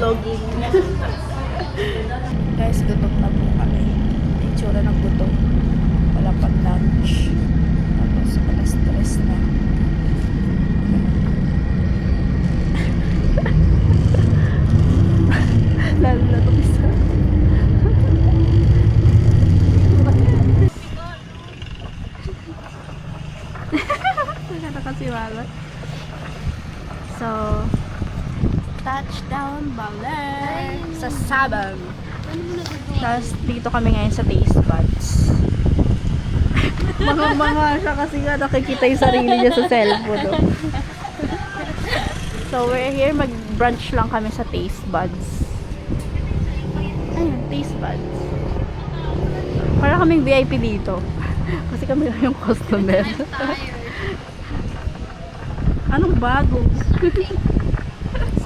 Jogging. Guys, gutom na po kami. Itsura ng gutom. Wala pang lunch. Tapos, alas 3 na. Lalo na itong isa. Maganda kasi wala. So, touchdown Baler sa Sabang. Tapos dito kami ngayon sa Taste Buds. Mga siya kasi nga nakikita yung sarili niya sa cellphone. No? So we're here, mag-brunch lang kami sa Taste Buds. Ayun, Taste Buds. Para kaming VIP dito. Kasi kami lang yung customer. Anong bago?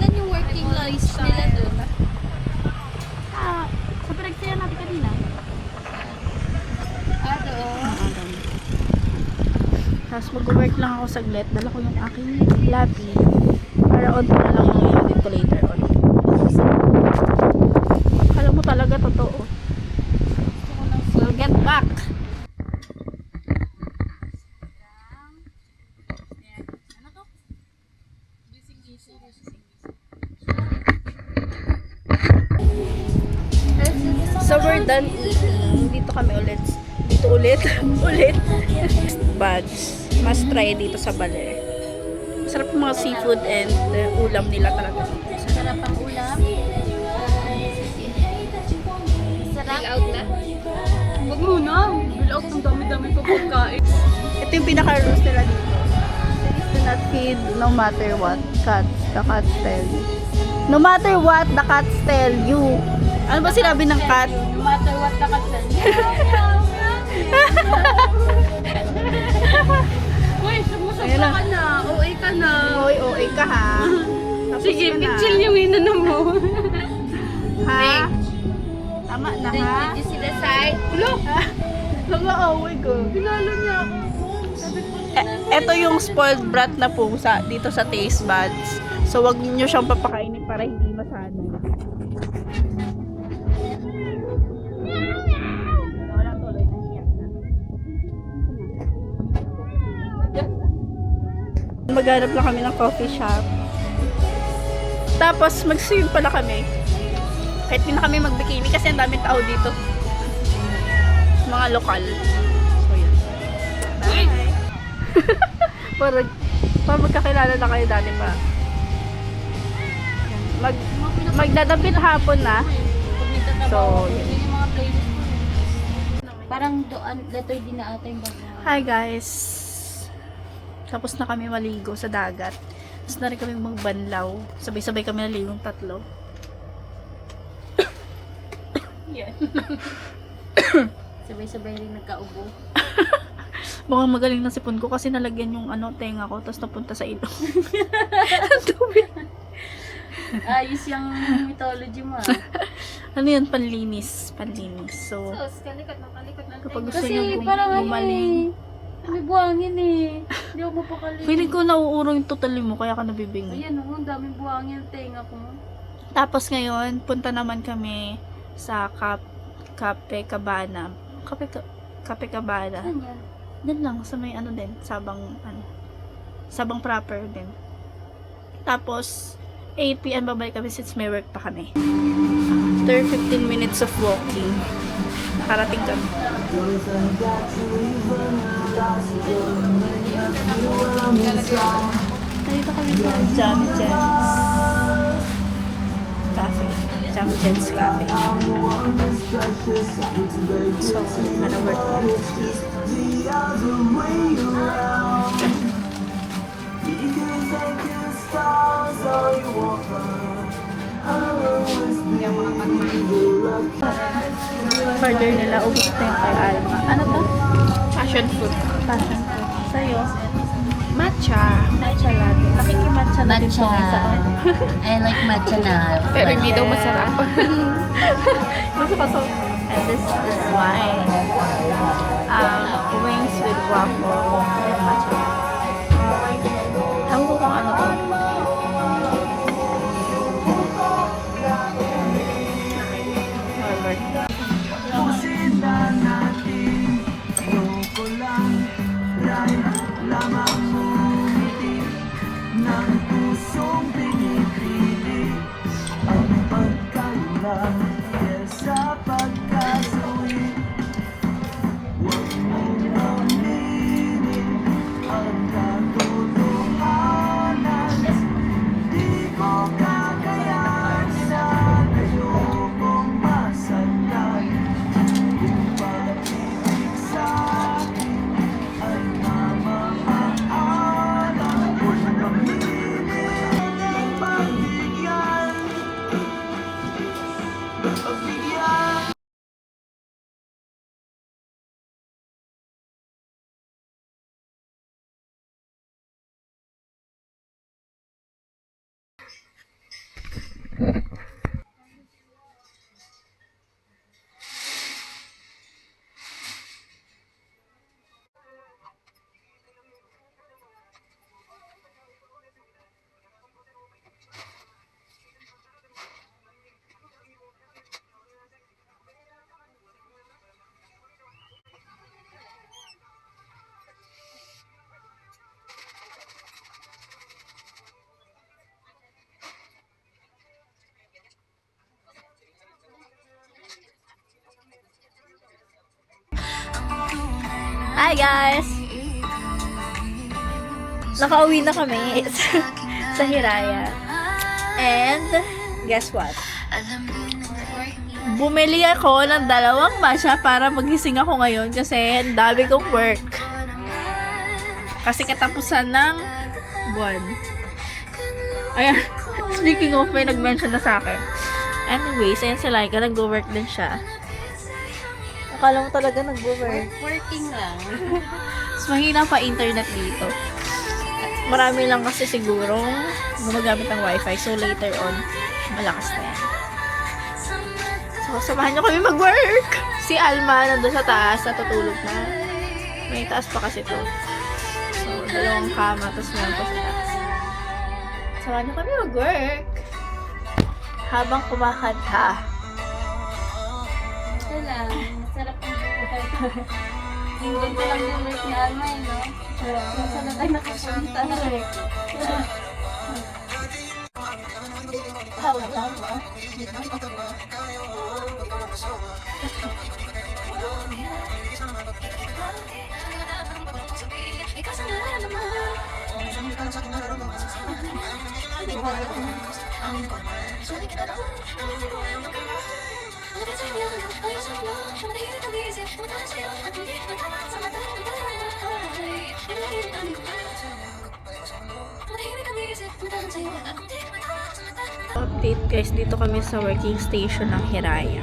Saan yung working lunch nila doon? Sa pinagsayan natin kanina. Doon. Tapos mag-work lang ako saglit. Dala ko yung aking lapi. Para on na lang yung i-edit ko later on. Alam mo talaga totoo. We'll get back. So we're done eating. Dito kami ulit. Dito ulit. Ulit. Buds. Must try dito sa Baler. Masarap yung mga seafood and ulam nila talaga. Sarap ang ulam. Sarap. Bill out na? Huwag muna. Bill out ng dami-dami pa pagkain. Ito yung pinaka-rules nila dito. Do not feed no matter what. Cats. The cats tell you. No matter what, the cats tell you. Ano ba sinabi ng cat? No matter what the kapsan. Uy, sumusubra ka na. OA ka na. OA ka ha. Tapos Sige, ka na. chill yung inano mo. Ha? Tama na ha? Did you see the side? Ulo! Nag-aaway ko. Pinalo niya ako. Ito yung spoiled brat na pusa dito sa Taste Buds. So wag niyo siyang papakainin para hindi masanay. Wala tuloy na iyak na. Maghanap lang kami ng coffee shop. Tapos mag-swim pala kami. Kahit hindi na kami mag-bikini kasi ang daming tao dito. Mga lokal. So yan. Bye! para magkakilala na kayo dati pa. Magdadabit hapon na. So, parang doon, letter din na ata yung bago. hi guys. Tapos na kami maligo sa dagat. Tapos na rin kami magbanlaw. Sabay-sabay kami naligong 3. Yeah. Sabay-sabay rin nagkaubo. Mukhang magaling na sipon ko kasi nalagyan yung tenga ko tapos napunta sa ilong. Ayos yung mythology mo. Ano yan? Panlinis. So, Kalikot na. kapag gusto Kasi nyo parang gumaling, may buhangin eh. Hindi ako mapakaling. feeling ko nauuro yung totally mo kaya ka nabibingi. Ayan ang daming buhangin tenga ko. Tapos ngayon, punta naman kami sa Cape Cabana. Cape Cabana. Saan yan? Doon lang, sa may din, Sabang proper din. Tapos, 8 PM babalik kami since may work pa kami. After 15 minutes of walking, nakarating kami. Nandito kami sa Jam Jens Cafe. Jam Jens Cafe. So, nana-work ko. Order nila, ubus na yung kay Alma. Ano to? Passion fruit. Sa'yo? Matcha. Matcha latte. Nakikimatcha na din po isa. I like matcha na. Pero hindi daw masarap. Gusto ko so. And this is wine. Wings with waffle and matcha. Ewan ko kung ano to. Hi guys! Nakauwi na kami sa Hiraya. And, guess what? Bumili ako ng 2 matcha para magising ako ngayon kasi ang dami kong work. Kasi katapusan ng buwan. Ayan, speaking of, may nag-mention na sa akin. Anyways, ayan si Laika, nag-work din siya. Akala mo talaga nag-work. Working lang. Mas mahina pa internet dito. Marami lang kasi sigurong gumagamit ng wifi. So, later on, malakas na yan. So, samahan nyo kami mag-work! Si Alma nandun sa taas, natutulog na. May taas pa kasi to. So, 2 kama, tapos meron pa sa taas. Samahan nyo kami mag-work! Habang kumakanta. Ito lang. Masarap ang buhay. Hindi ko lang yung work ni Alma, no? Masarap tayo nakapunta. Update guys, dito kami sa working station ng Hiraya.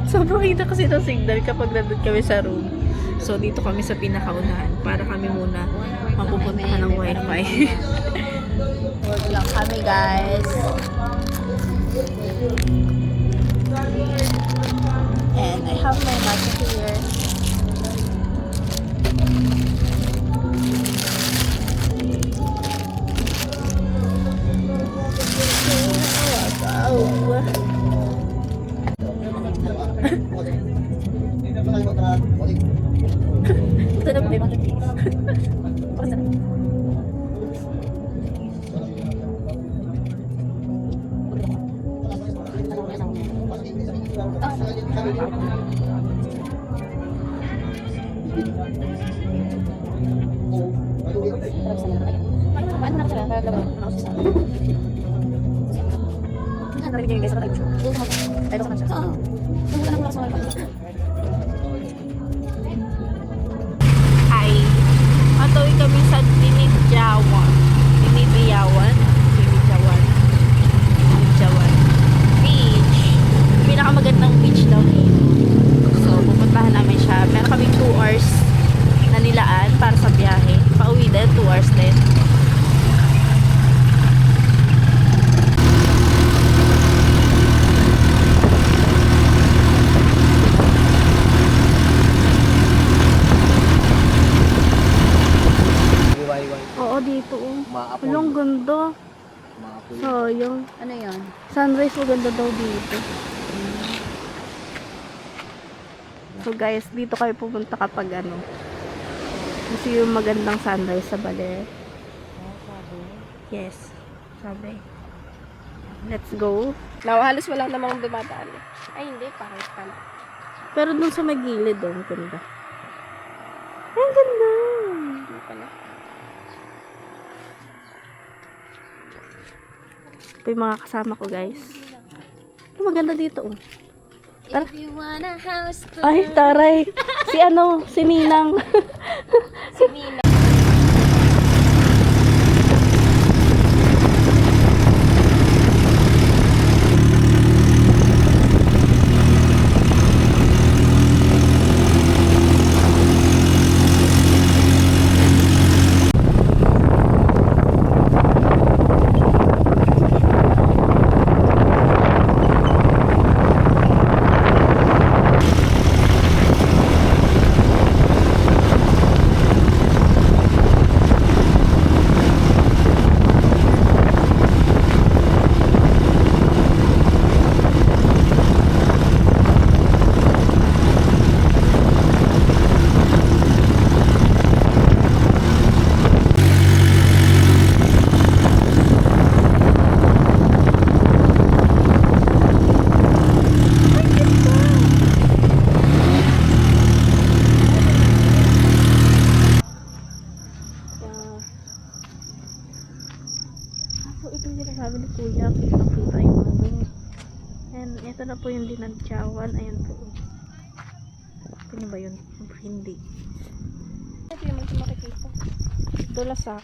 Sobrang kita kasi ng signal kapag nandun kami sa room. So, dito kami sa pinakaunahan para kami muna mapupuntahan ng wifi. Work lang kami guys. And I have my matcha here. Ito na ba Hi. Matawi kami sa Dinidjawan. Dinidjawan Beach. Pinakamagandang beach daw dito. So, pupuntahan namin siya. Meron kami 2 hours na nilaan para sa biyahe. Pauwi din, 2 hours din. Oo, dito. Maapoy. Walang ganda. Maapoy. Sayang. Ano yun? Sunrise maganda daw dito. So guys, dito kayo pupunta kapag ano. Kasi yung magandang sunrise sa Baler. Yes. Sabi. Let's go. Now, halos wala namang dumadaan. Ay, hindi. Pakit pala. Pero dun sa may gilid doon, ganda. Ay, ang ganda. Hindi pala. Ito yung mga kasama ko, guys. Ito, maganda dito, oh. If you want a house to Ay, taray. Si ano, si Ninang. si Nina. sabi ni Kuya, kita yung ano. And ito na po yung dinadyawan. Ayan po. Ano ba yun? Hindi. Ito yung mga makikita. Dulas ah.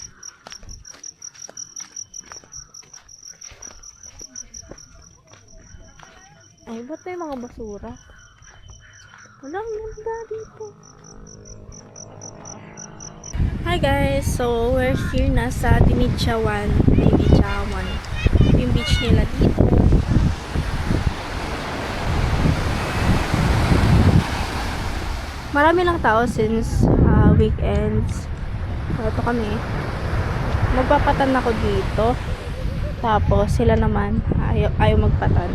Ay, ba't na yung mga basura? Walang ganda dito. Hi guys! So, we're here na sa Dinidjawan. Yung beach nila dito. Marami lang tao since weekends. So, ito kami. Magpapatan ako dito. Tapos, sila naman ayaw magpatan.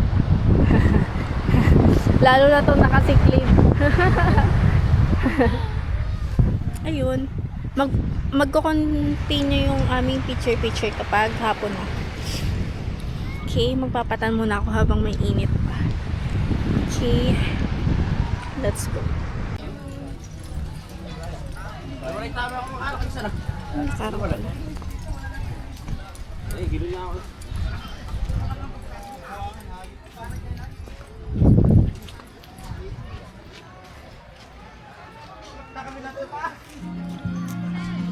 Lalo na itong nakasiklib. Ayun. Magko-continue yung aming picture kapag hapon na. Okay, magpapatan muna ako habang may init pa. Okay. Let's go. Sarap pala.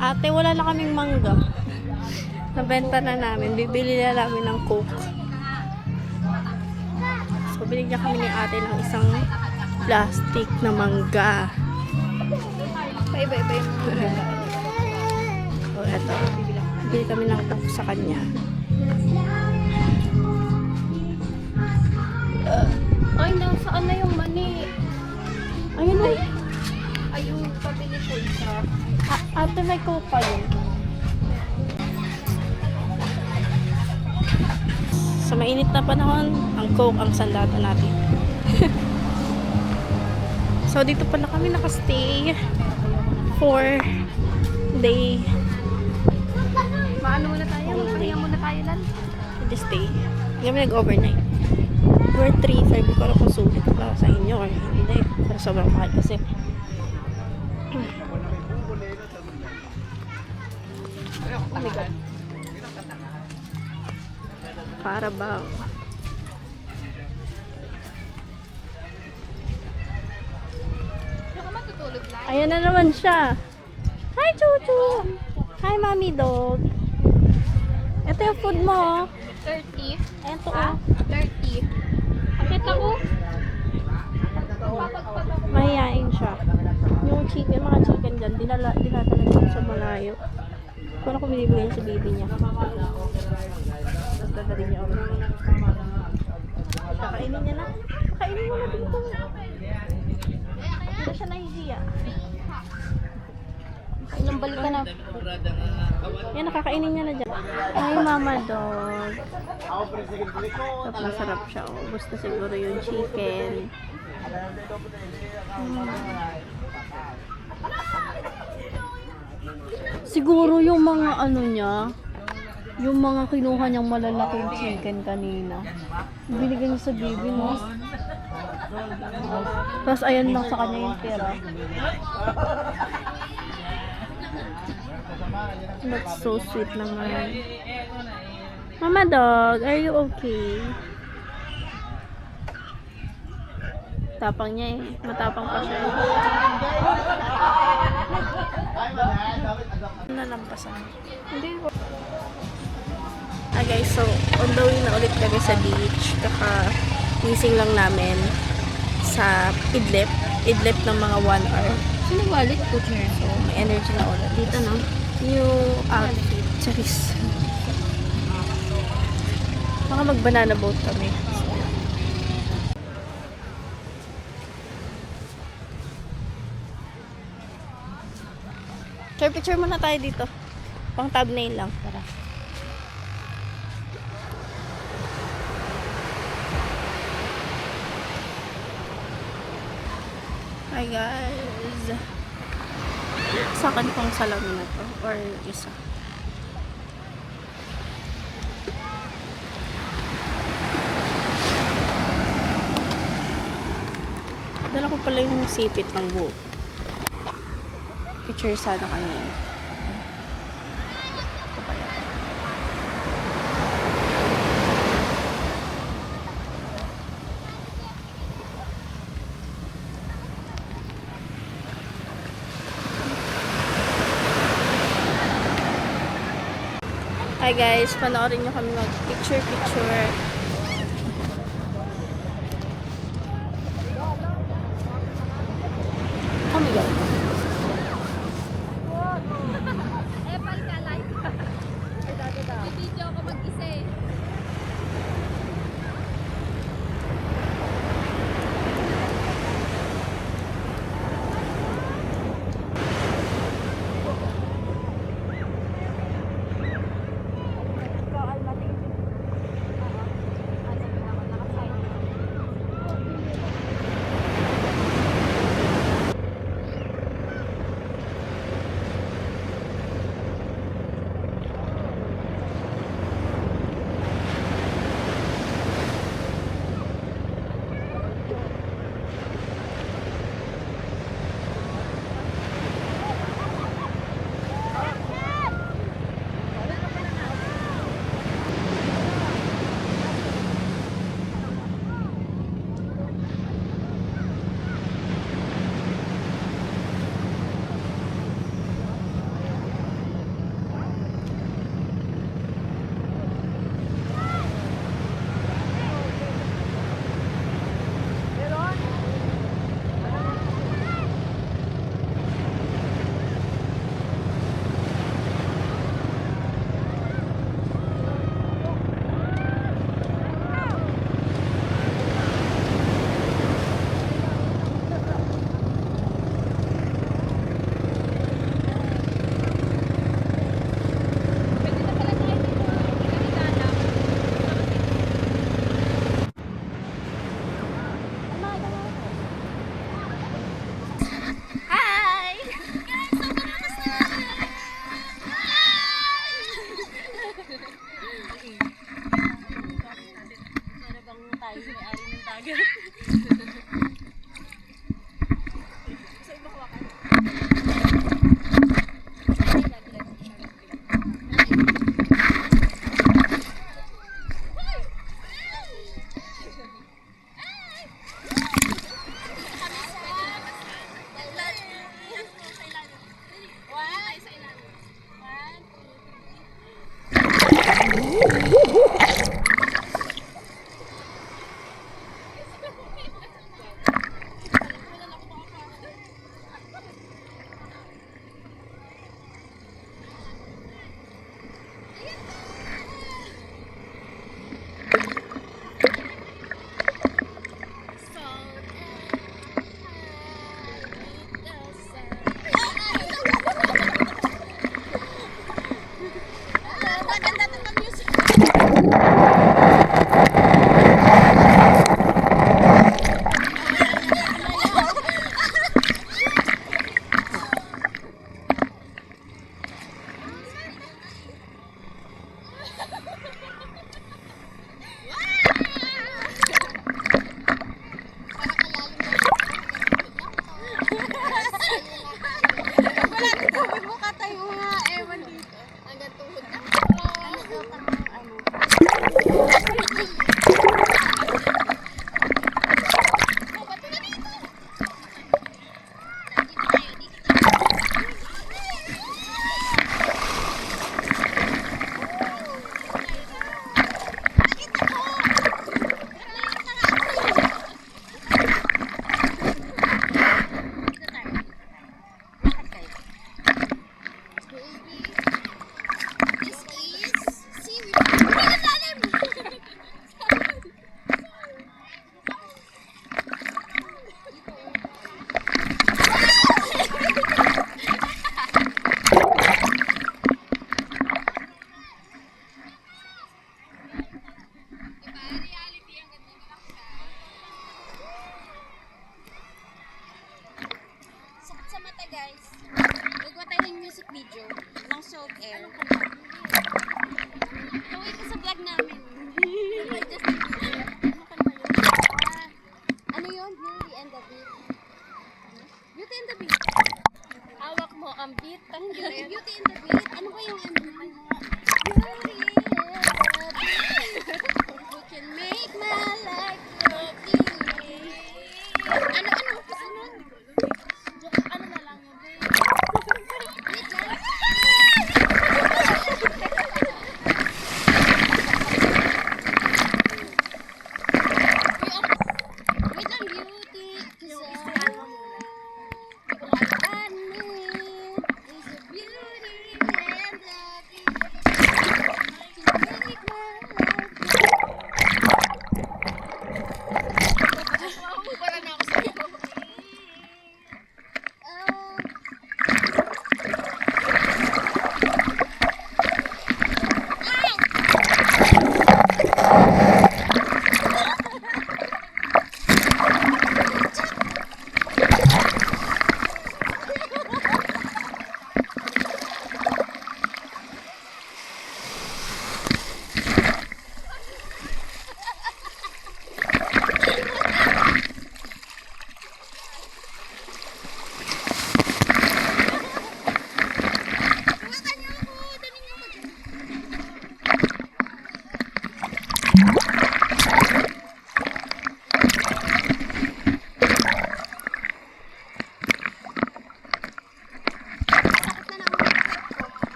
Ate, wala na kaming mangga. Nabenta na namin. Bibili na namin ng Coke. So, binigyan kami ni ate ng isang plastic na mangga. Bye. So, eto. Bili kami ng Coke sa kanya. Ay, nasaan na yung mani? Ayun na. Ayun, pabili ko isa. Ate, may Coke pa yun. Sa mainit na panahon, ang Coke ang sandata natin. So, dito pala kami nakastay for day. Maano muna tayo? Magpahinga muna tayo lang. This day. Hindi kami nag-overnight. We're 3-5. Hindi ko alam kung sulit ba sa inyo or hindi. Pero sobrang mahal kasi. Oh my God. Carabao. Saka matutulog lang. Ayan na naman siya. Hi, Chuchu! Hi, Mommy Dog. Ito yung food mo. 30. Ito oh. 30. Pakita ko. Mahihain siya. Yung chicken, mga chicken dyan, dinadala dyan sa malayo. Kung ako binibigay niya sa baby niya. Tapos dadalhin niya ako. Kakainin niya na. Kainin mo na dito. Hindi siya nahihiya. Inumbal ka na. Yan, nakakainin niya na dyan. Ay, Mama Dog. Tapos masarap siya. Oh. Gusto siguro yung chicken. Siguro yung mga ano niya, yung mga kinuha niyang malalaking chicken kanina. Binigyan niya sa baby, no? Tapos ayan lang sa kanya yung pera. That's so sweet naman. Mama Dog, are you okay? Tapang niya eh. Matapang pa siya eh. Nalampasan. Hindi ko. Guys, so on the way na ulit kami sa beach. Kaka-missing lang namin sa Idlip ng mga 1 hour. Sino wallet ko, Chair? So, may energy na ulit. Dito no? New outfit. Charis. Baka mag-banana boat kami. Share picture muna tayo dito. Pang thumbnail lang. Tara. Hi guys. Sa akin pang salamin na to. Or isa. Dala ko pala yung sipit ng buhok. Picture sana kanina. Ito pala. Tara guys, panoorin nyo kami mag-picture-picture. Oh my God. Epal ka, live ka. May video ako mag-isa eh.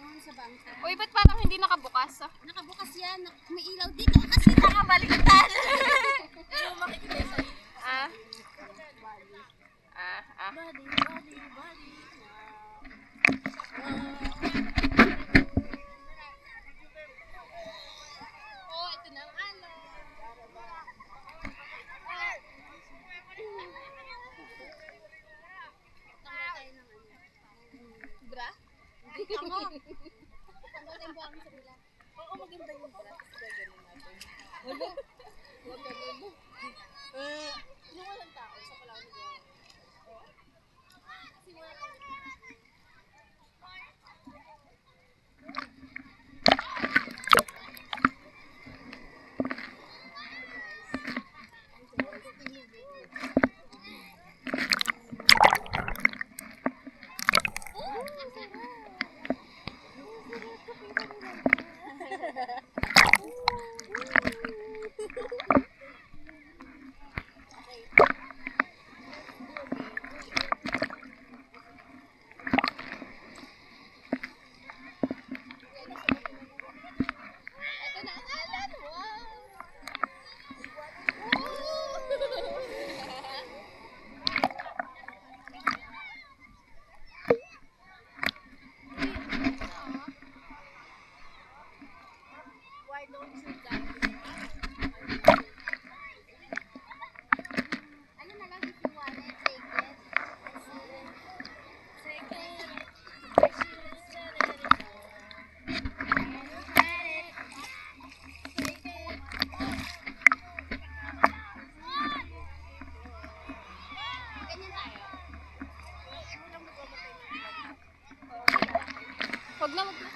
yun sa bangka. Uy, ba't parang hindi nakabukas? Nakabukas yan. May ilaw dito kasi nakabaliktad. Ano makikita sa Ah? Body, body, body. Oh, ito na ang ano. Tanggal tayo ng ano. Bra? Hindi, tango. Tanggal tayo buwang sa bila. Oo, maganda yung bra. Gaganin natin. Wala. Huwag ka muna. Yung walang tao sa Palawan ni Gawa. Kasi wala tayo. Ito na ang alan. Wow! Why don't you dive? Ano na lang if you want it, take it. Take it. I should have said it before. Take it. Ganyan tayo. Huwag na, huwag na.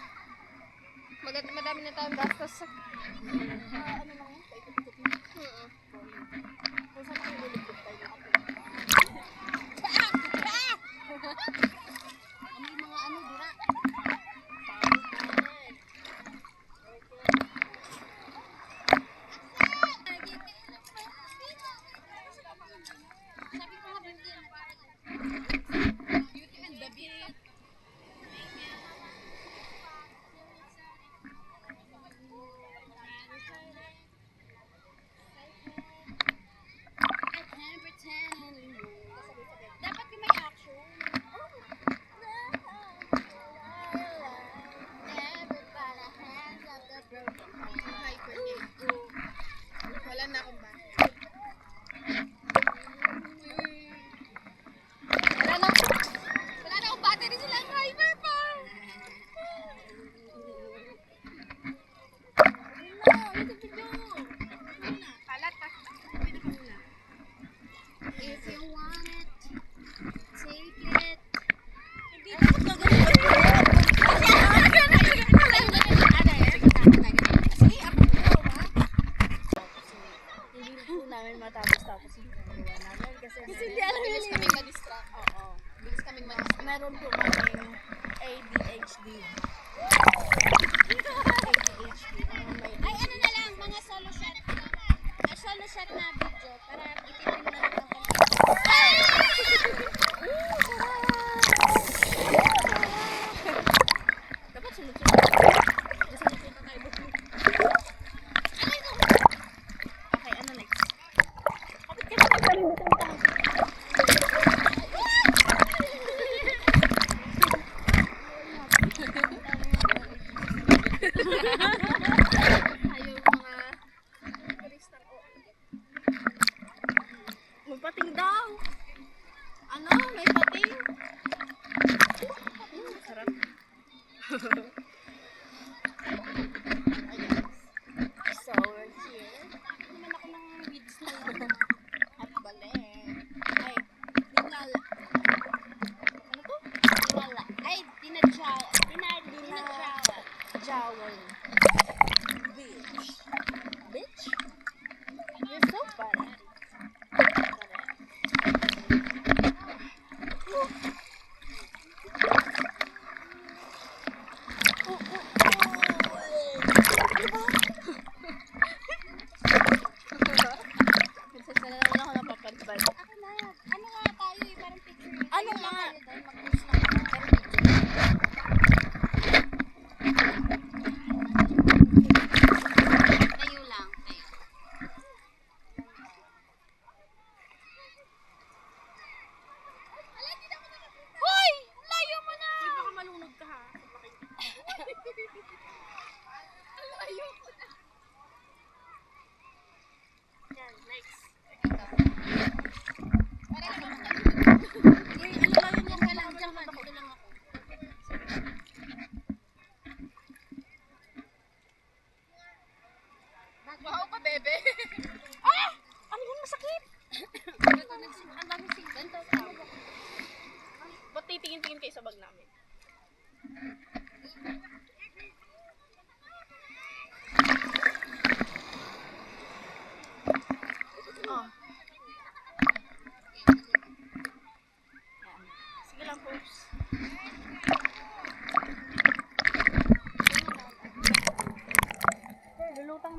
Madami na tayong gastos sa... Ano lang yan? Paikot-ikot mo. Kung saan tayo lulubog tayo. May mga ano, dura. Sabi ko nga Beauty and the Beast. I can't pretend anymore. Dapat yung may action. Everybody hands up the broken Wala na akong ba? Wala na akong battery sila ang driver pa. Kalat pa. If you want it, take it. Hindi na ako Hindi po namin matapos-tapos yung ginagawa namin kasi hindi alam bilis yun kaming ma-distract. Oo. Bilis kaming ma-distract. Meron po kaming ADHD. Ay, ano na lang, mga solo shot. Solo shot na video para itipin mo na lang ang Dapat sunod-sunod. Sunod-sunod tayo. Okay, ano next? Kapit ka na tayo Ayaw mga turistang magpating daw. Ano? May pating? Sarap. So, we're here. Naman ako ng weeds na lang. At bale. Ay, dinala. Ano to? Dinala. Ay, dinadjawa. Dinadjawa. Jowel. Bitch. Bitch? You're so funny. Minsan na naman ako napapanbal. Ako na. Ano nga tayo eh, parang picture. Ano nga? Tayo doon, mag-post lang. Pero video.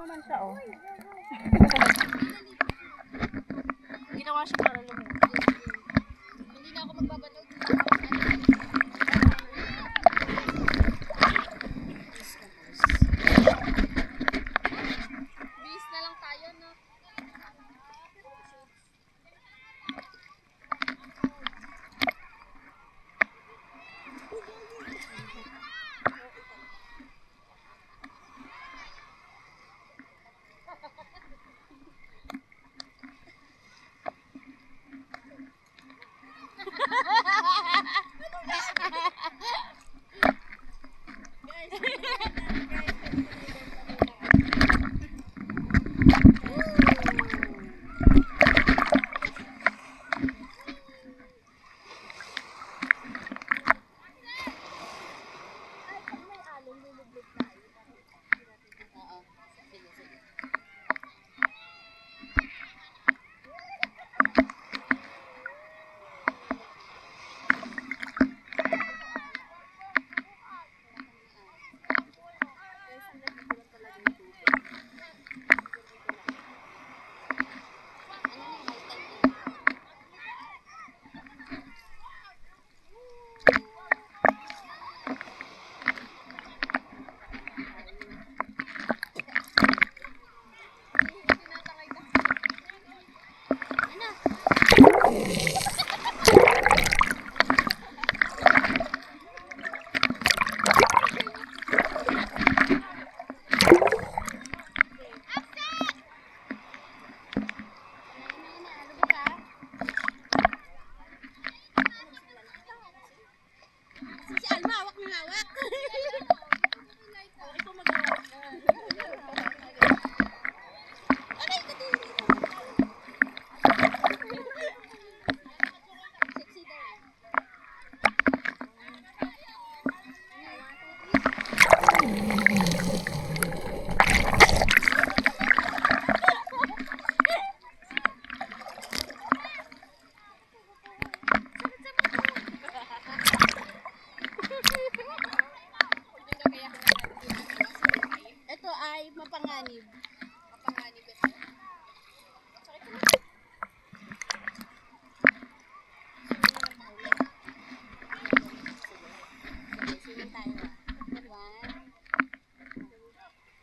naman siya, oh. Ginawa siya para lumot. Hindi na ako magbabanood. Bis na lang tayo, no? Si Alma, hawak ng hawak. Ito mag-hawak. Aray, kadiri. Sexy daw. Ito ay mapanganib. Mapanganib ito. Sige tayo.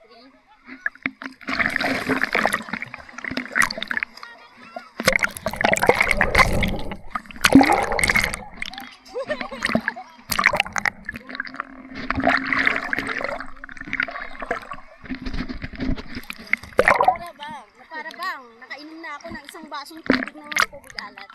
3. Para bang, nakainom na ako ng isang basong tubig ng tubig alat.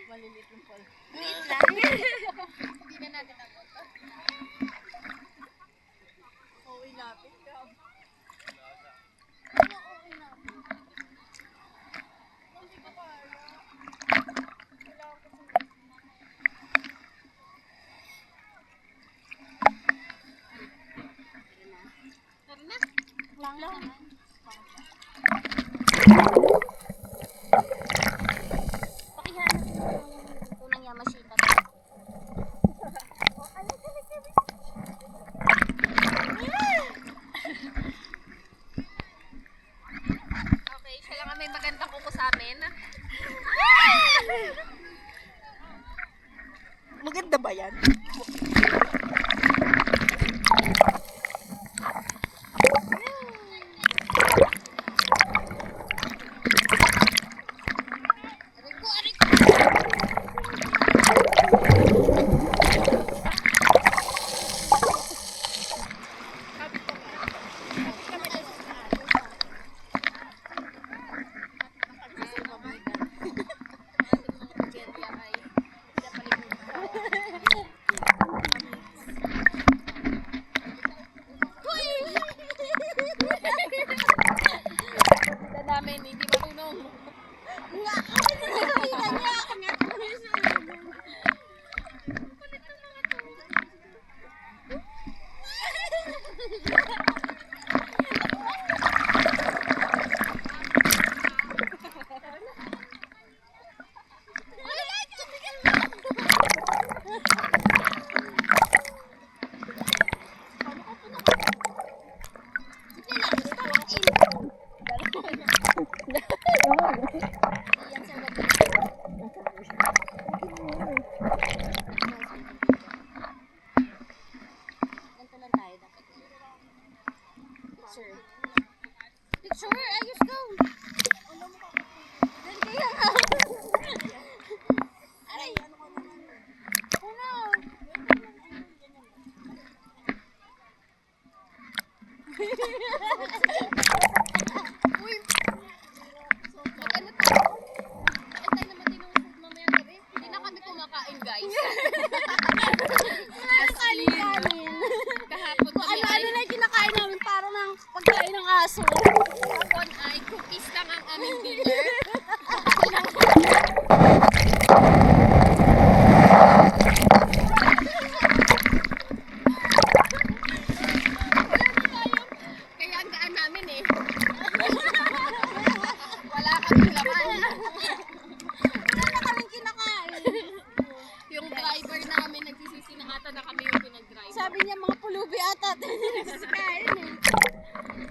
Malilit yung pala. Liit lang. Hindi na natin ako. Uwi natin. Uwi natin. Hindi ko kaya. Kailangan ko sa... Tara na. Lang lang. Pakihanap yung unang Yamashita. Okay, siya lang ang may magandang kuko sa amin. Maganda ba yan? Picture. Picture, ayos go. Then kaya nga. Aray. Ano? Uy. Mag-ano tayo? Kain tayo naman din ng food mamayang gabi. Hindi na kami kumakain, guys. Kanin. Kahapon kami Ano na yung kinakain namin parang ng pagkain ng aso. Kahapon ay cookies lang ang aming dinner. Kaya ang daan namin eh. Wala kaming laman. Wala na kaming kinakain. Yung driver namin nagsisisi na ata na kami yung pinag-drive. Sabi niya mga pulubi ata at nagsisikain eh.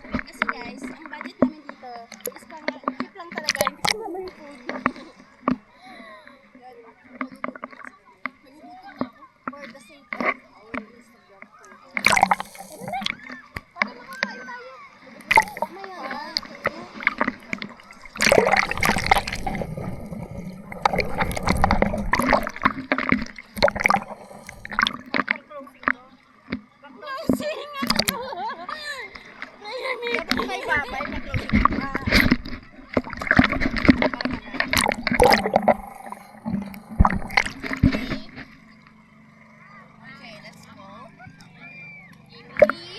Kasi guys, ang budget namin dito is pang cheap lang talaga. Hindi ko naman yung food. Nagugutom na ako. For the sake of our Instagram photo. Ano na? Para makakain tayo. Mamaya. Closing ano? Nayamig. May babay na closing. Okay, let's go. 3, 2,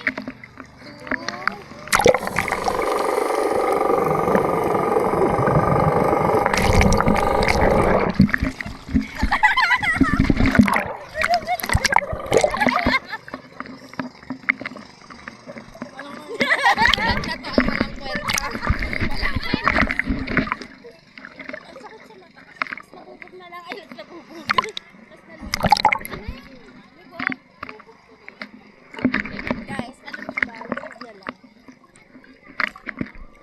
lahat na to ay walang kwenta. Walang kwenta. Ang sakit sa mata kasi mas nabubog na lang. Ayun, nabubog. Mas nalulog. Guys, alam mo ba? Trivia lang.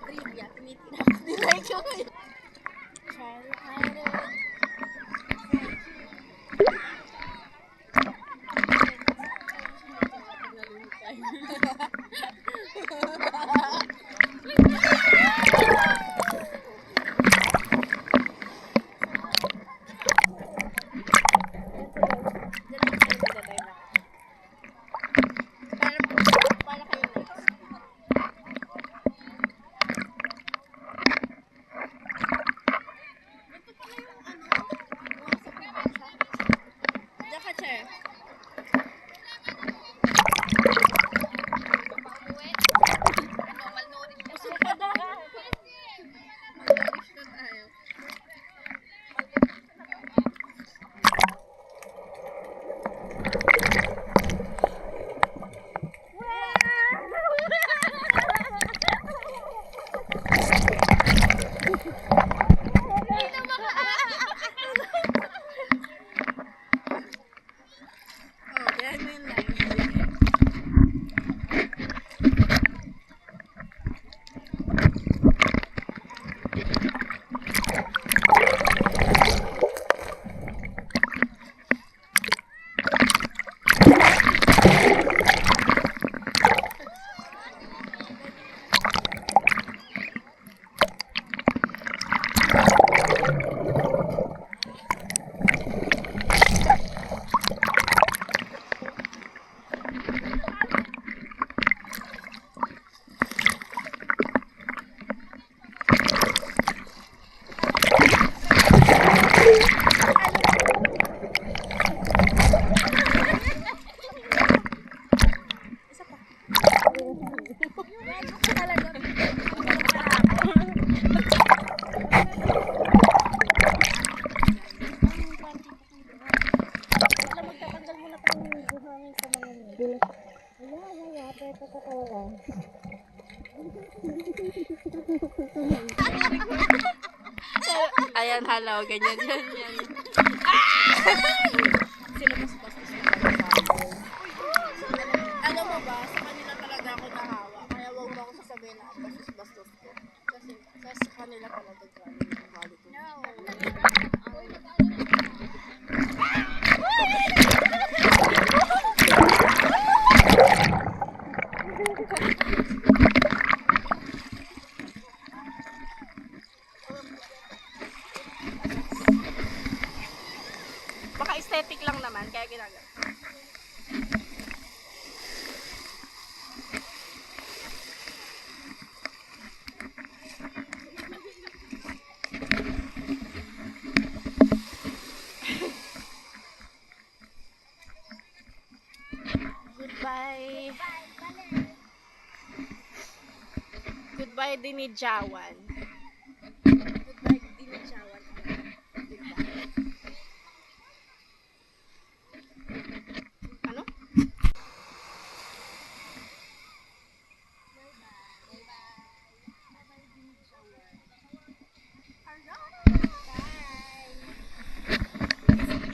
Trivia. Tinitina ko. Nilike ko kayo. Childhood. Para kayo next. Diyan ka, Che. Papuwet. Ano, malnourished na tayo. Malnourished na tayo. Oh, yan mo yung line. Ayan, halaw, ganyan, yan, yan. Sila mas bastos na talaga. Alam mo ba, sa kanila talaga ako nahawa. Kaya wag mo ako sasabihin na bastos ko. Kasi sa kanila talaga grabe yung galit ko. Goodbye din ni Jawan. Goodbye din ni Jawan. Diba? Ano?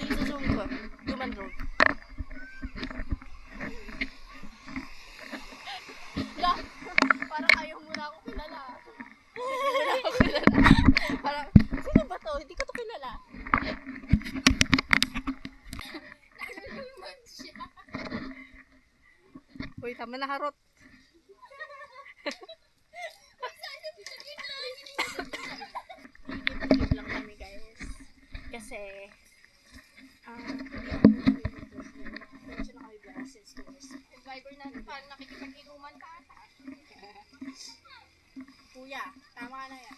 I-zoom ko. Zoom and roll. La, parang ayaw mo na ako kilala. Hindi mo na ako kilala. Parang, sino ba to? Hindi ko to kilala. Nalulunod siya. Uy, tama na harot. Tip lang kami guys. Kasi, hindi siya nakabibigyan since 2 years. Yung Viber natin parang nakikipag-inuman ka ata. Kuya, tama na yan.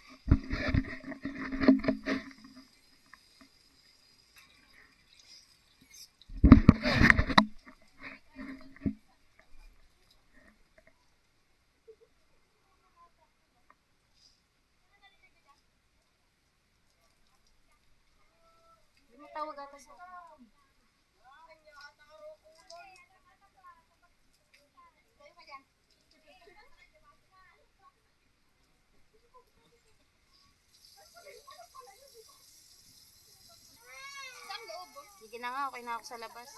Hindi mo tawag ata sa Saan loob? Sige na nga, okay na ako sa labas.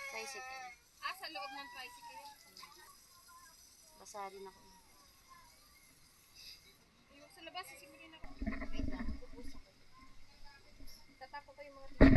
Tricycle. Sa loob ng tricycle. Basa rin ako. Yung sa labas, sisimurin ako. Wait lang, magpupus ako. Tatapo ko yung mga tito.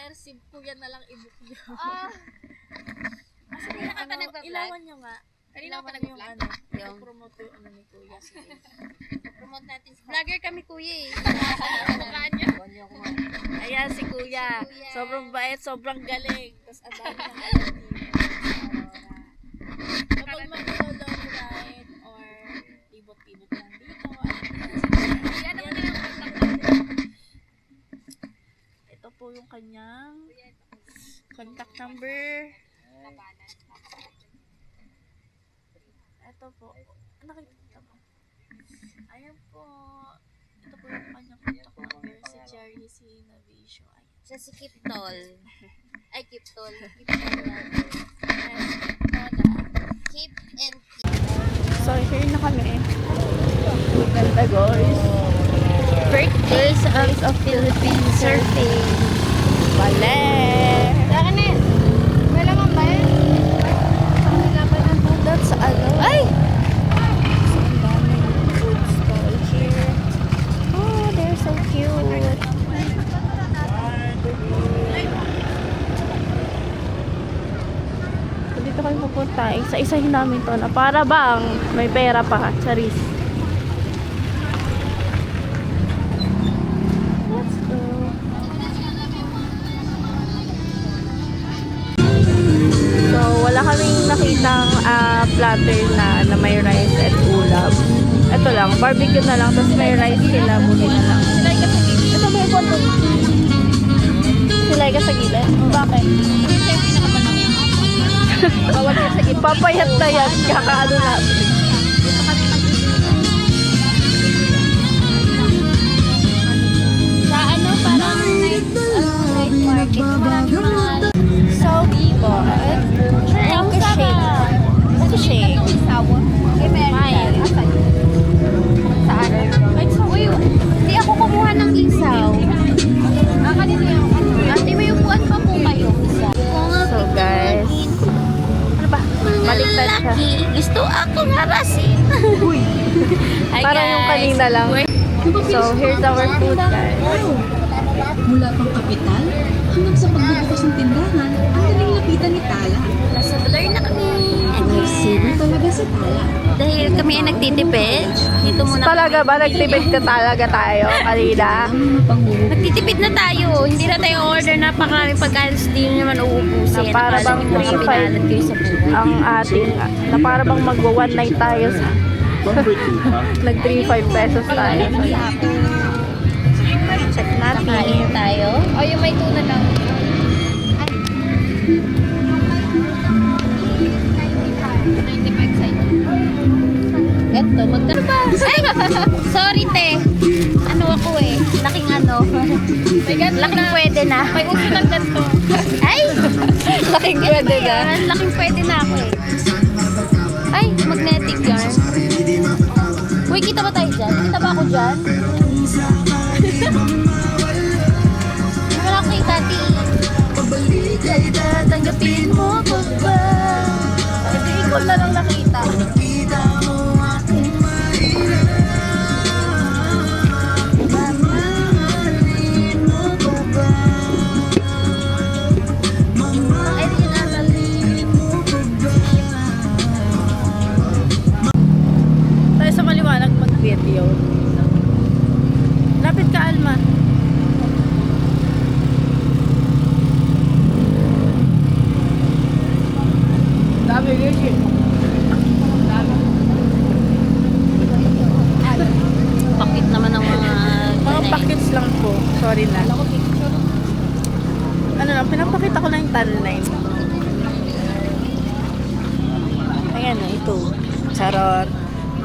Sir, si Kuya na lang i-book niyo. Kanina ka pa nagpa-vlog? Ilawan niyo nga. Kanina ka pa Ilawan yung nagpa-vlog? Yung promote yung ano ni Kuya. Sige. promote natin. Vlogger kami kuya eh. Mukhaan niya. Ayan si Kuya. Kuya. Sobrang bait, sobrang galing. Tapos ang dami ng alam niya. Kapag mag-long ride or libot-libot lang dito. Yan naman din ang contact Ito po yung kanyang contact number. Ito po. Nakikita mo. Ayan po. Ito po yung kanyang contact number. Si Jerry, si Navisio. Ayan. Siya si Kiptol. Ay, Kiptol. Kiptol lang. Keep and keep. So, here na kami. Ganda, guys. Birthdays of Philippine surfing. Bale! Saan eh? May laman ba yan? That's ano? Ay! So, ang daming food stall here. Oh, they're so cute. So, dito kami pupunta. Isa-isahin namin to na para bang may pera pa. Charis. Let's go. So, wala kaming nakitang platter na may rice at ulam. Ito lang, barbecue na lang, tapos may rice sila, buti na lang. Silay ka sa gilid. Ito may photo. Silay ka sa gilid? Bakit? Ito yung pinakamalaki. Bawal ka sa gilid. Papayat na yan, kakaano na. Sa ano, parang night market. Maraming mga So, bibot. Drink a shake. What's a shake? Mine. Saan? Uy, hindi ako kumuha ng isaw. Kanina yung ano. Ate, may upuan pa po kayo. So, guys. Ano ba? Baliktad siya. Gusto akong harasin. Hi, Parang yung kanina lang. So, here's our food, guys. Mula pang kapital hanggang sa pagbubukas ng tindahan, ang daling lapitan ni Tala. Nasa blur na kami. Saver talaga si Tala. Dahil kami ay nagtitipid, dito muna. Talaga ba? Nagtipid ka talaga tayo kanina? Ang mga pangulo. Nagtitipid na tayo. Hindi na tayo order na pakaraming pagkain. Hindi nyo naman uubusin. Na para bang Akala nyo mga 3-5 pinalad kayo sa buhay. ang ating, na para bang magwa-one night tayo sa nag 3-5 pesos tayo. Check natin. Kain tayo. O yung may tuna lang. Eto, magkano ba? Ay! Sorry, te. Ano ako eh? Laking ano. Laking pwede na. May uso ng ganito. Ay! Laking pwede na. Laking pwede na ako eh. Ay, magnetic yarn. Uy, kita ba tayo dyan? Kita ba ako dyan? Wala ko kita, ti. Tanggapin mo ko ba? Hindi ko na lang nakita. Ay, di na Tayo sa maliwanag mag-video. Lapit ka, Alma. Dami yun. Pakit naman ng mga... Mga packets lang po. Sorry na. Ano lang, pinapakita ko lang yung timeline. Ayan na, ito. Charot.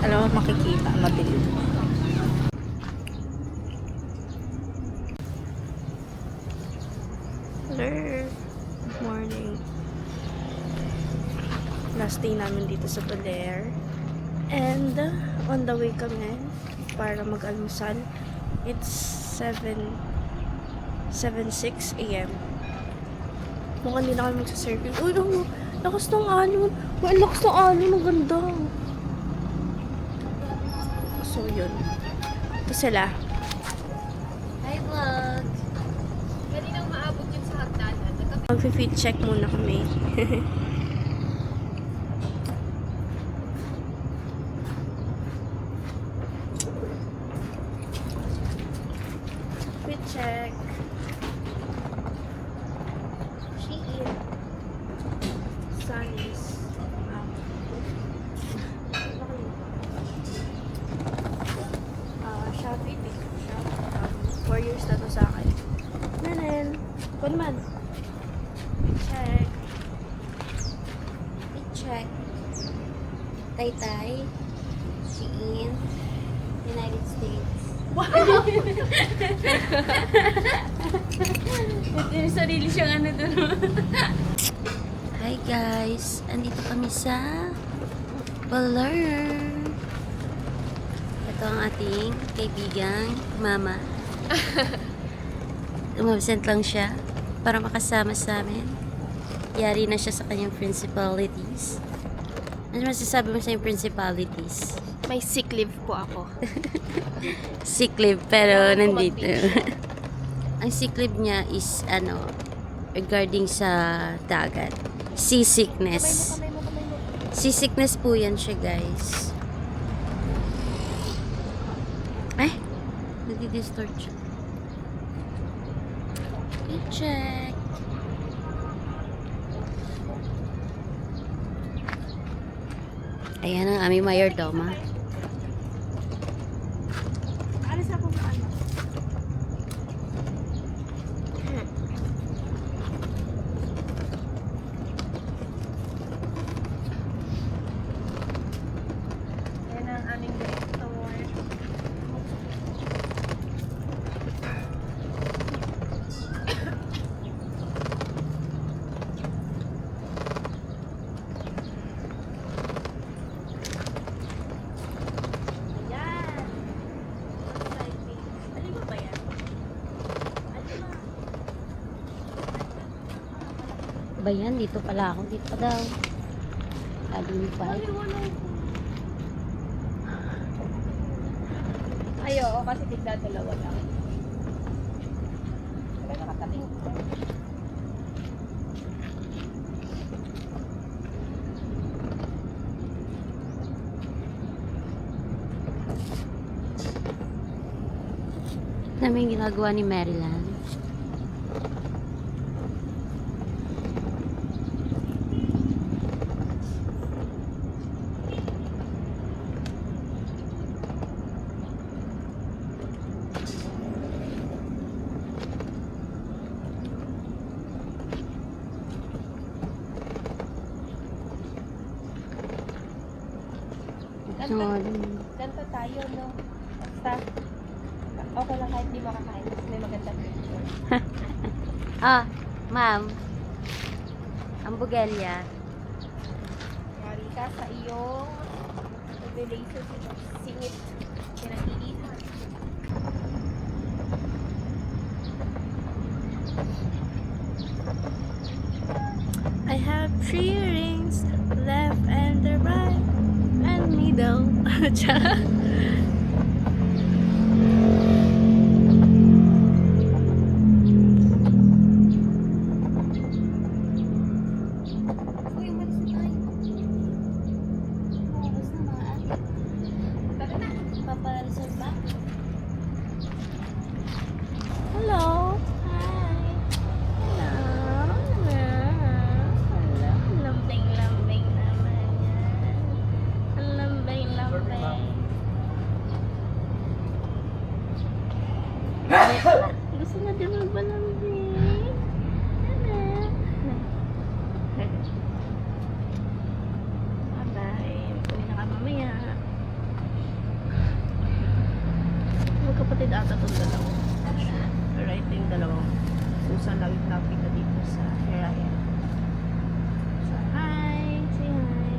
Alam mo, makikita. Madilim. Hello. Good morning. Last day namin dito sa Baler. And on the way kami para mag-almusal. It's 7:06 a.m. Mukhang hindi na kami magsa-service. Uy, no, lakas ng alon. Uy, ang lakas ng alon. Ang ganda. So, yun. Ito sila. Hi, vlog. Pwede nang maabot yun sa hot Mag-fit check muna kami. Fit check. Shein. Sunnies. Shopee. 4 years na to sa akin. Nanen. Kung man. Check. Check. Taytay. Shein. United States. Yung sarili siyang ano doon. Hi guys, andito kami sa Baler. Ito ang ating kaibigang mama. Umabsent lang siya para makasama sa amin. Yari na siya sa kanyang principalities. Ano masasabi mo sa yung principalities? May sick leave po ako. Sick leave pero nandito. Ang sick leave niya is regarding sa dagat. Seasickness. Seasickness po yan siya, guys. Ay! Nagdi-distort siya. I-check. Ayan ang aming mayordoma. Alis ako sa ano? Ayan ang aming director. Ayan. Exciting. Ano ba yan? Ano ba? Ba yan? Dito pala ako. Dito pa daw. Alipay. Ay, oo, kasi tigda dalawa lang. Kaya nakatating ko. Namin ginagawa ni Maryland. Ganto tayo, no? Basta, okay lang kahit di makakain. Kasi may magandang picture. Ah, ma'am. Ang bugelya. Yari ka sa iyong relationship singit. Pinag-iihan. I have 3 rings, left and the right and middle. Uy, umalis na tayo. Oras na mga ate. Papareserve ba? Hello. Hi. Hello. Hello. Lambing-lambing naman yan. Ang lambing-lambing. Gusto na din magbalambing. Hello. Bye-bye. Tuloy na ka mamaya. Magkapatid ata itong dalawa. Right na yung dalawang Susan lagi topic na dito sa Herayan. So, hi! Say hi!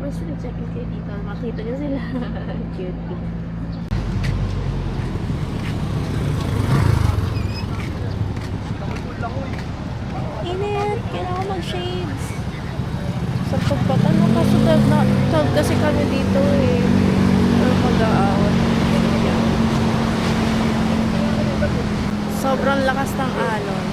First, check-in kayo dito. Makita niyo sila. Cute. Init! Kailangan mag-shades. Sa pagpatanong kaso tag kasi kami dito eh. Pero mag-aawat. Sobrang lakas ng alon.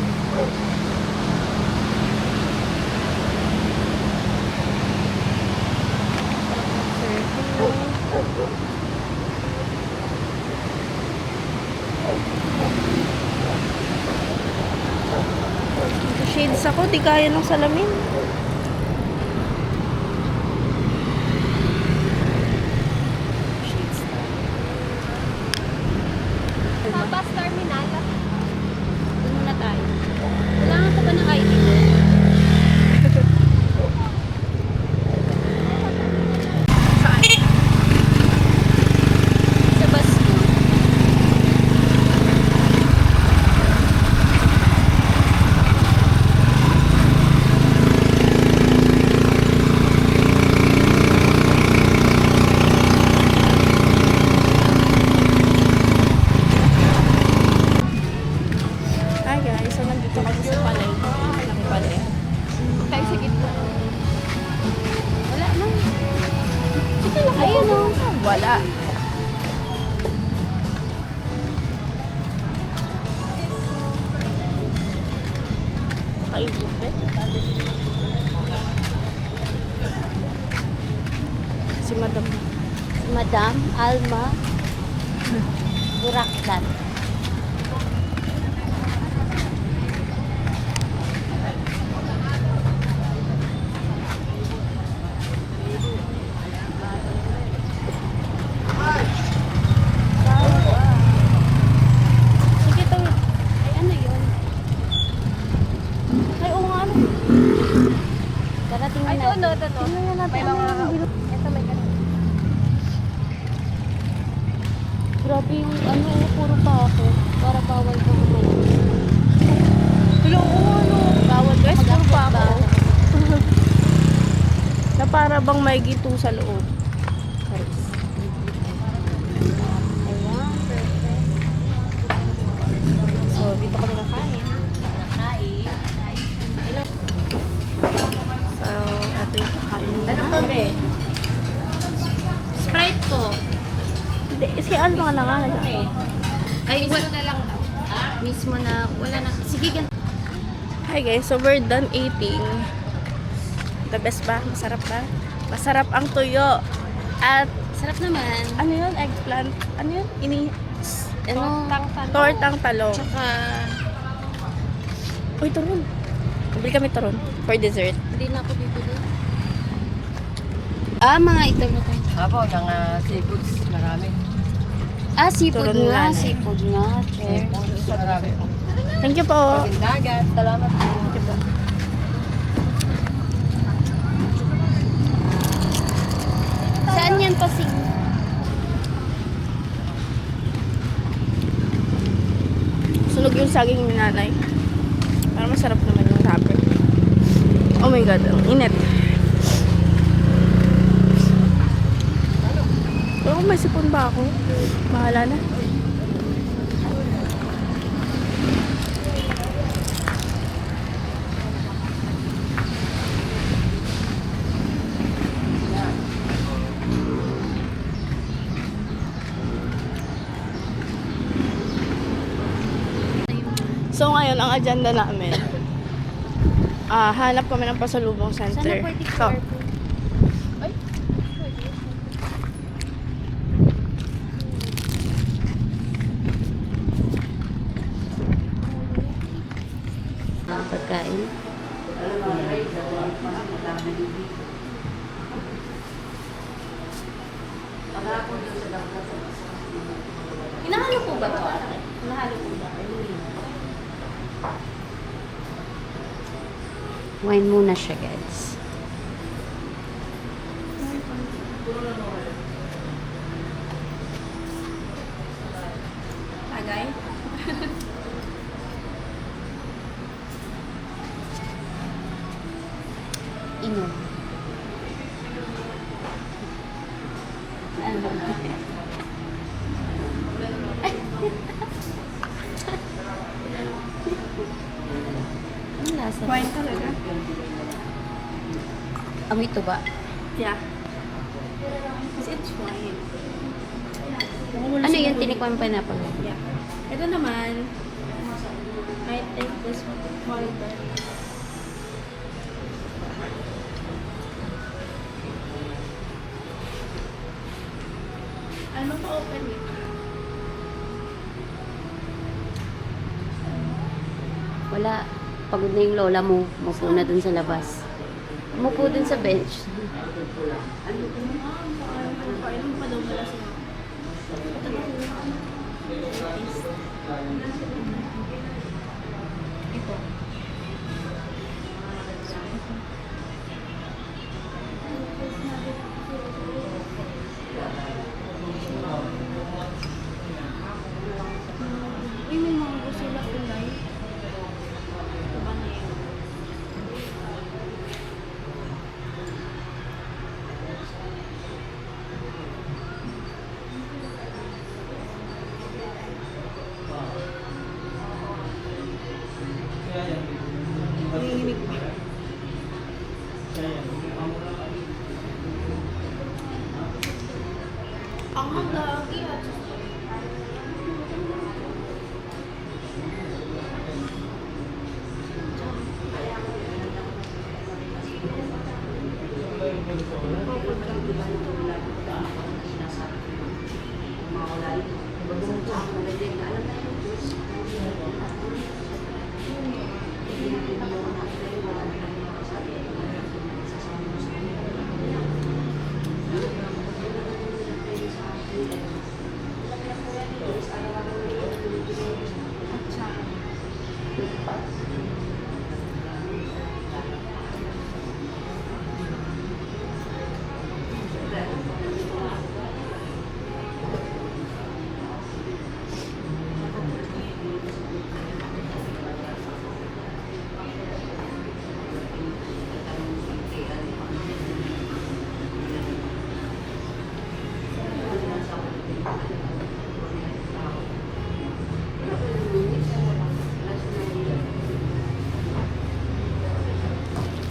Shades ako, di kaya ng salamin. Shades na. Sa bus terminal. Doon muna tayo. Kailangan ko ba ng ID doon? Saan? Sa bus mo. Hi guys, so nandito kami sa palengke. Malaki palengke. Tayo sa gitna. Wala na. Ayun o. Wala. Kaibutin. Si Madam. Madam Alma Burakdan. Sige to. Ay ano yun? Ay, oo nga. Ano? Darating na Ay, natin. ito. Tingnan na natin. May mga... Ito, may ganun. Grabe yung ano, puro pa ako. Para bawal ko naman. Hello, ano? Bawal guys, puro pa ako. Na para bang may gito sa loob. Charis. Ayan, perfect. So, dito kami nakain. So, ito yung kakain. Ano to, be? Sprite po. Hindi, si Alma na nga. Ay, wala na lang. Mismo na, wala na. Sige, ganun. Hi guys, so we're done eating. The best ba? Masarap ba? Masarap ang tuyo. At, Sarap naman. ano yun? Eggplant? Ano yun? Ano? Tortang talong. Tsaka, Uy, turon. Bili kami turon. For dessert. hindi na ako bibili. Mga ito na tayo. Apo, ng seafoods, marami. Seafood Turon nga. nga. Seafood nga. Sure. Marami po. Thank you po. Dagat, salamat po. Thank you po. Saan yan pasing? Sunog yung saging ni nanay. Para masarap naman yung wrapper. Oh my god, ang init. Pero may sipon ba ako? Bahala na. So ngayon, ang agenda namin, hanap kami ng pasalubong center. Sana pwede So, Pagkain. Hinahalo po ba ito? Hinahalo po ba? Wine muna siya, guys. agay. Inom. Ano? Ang lasa. Wine talaga. Amoy ito ba? Yeah. Kasi it's wine. Ano yun? Tinikman pa na pala. Yeah. Ito naman, I take this water. Ano to open it? Wala. Pagod na yung lola mo. Umupo na dun sa labas. Umupo dun sa bench. Painom pa daw mula sila. Ito. Uy, may mga gusto na kulay. Ito ba na yun? Nanginginig pa. Ang hangagi at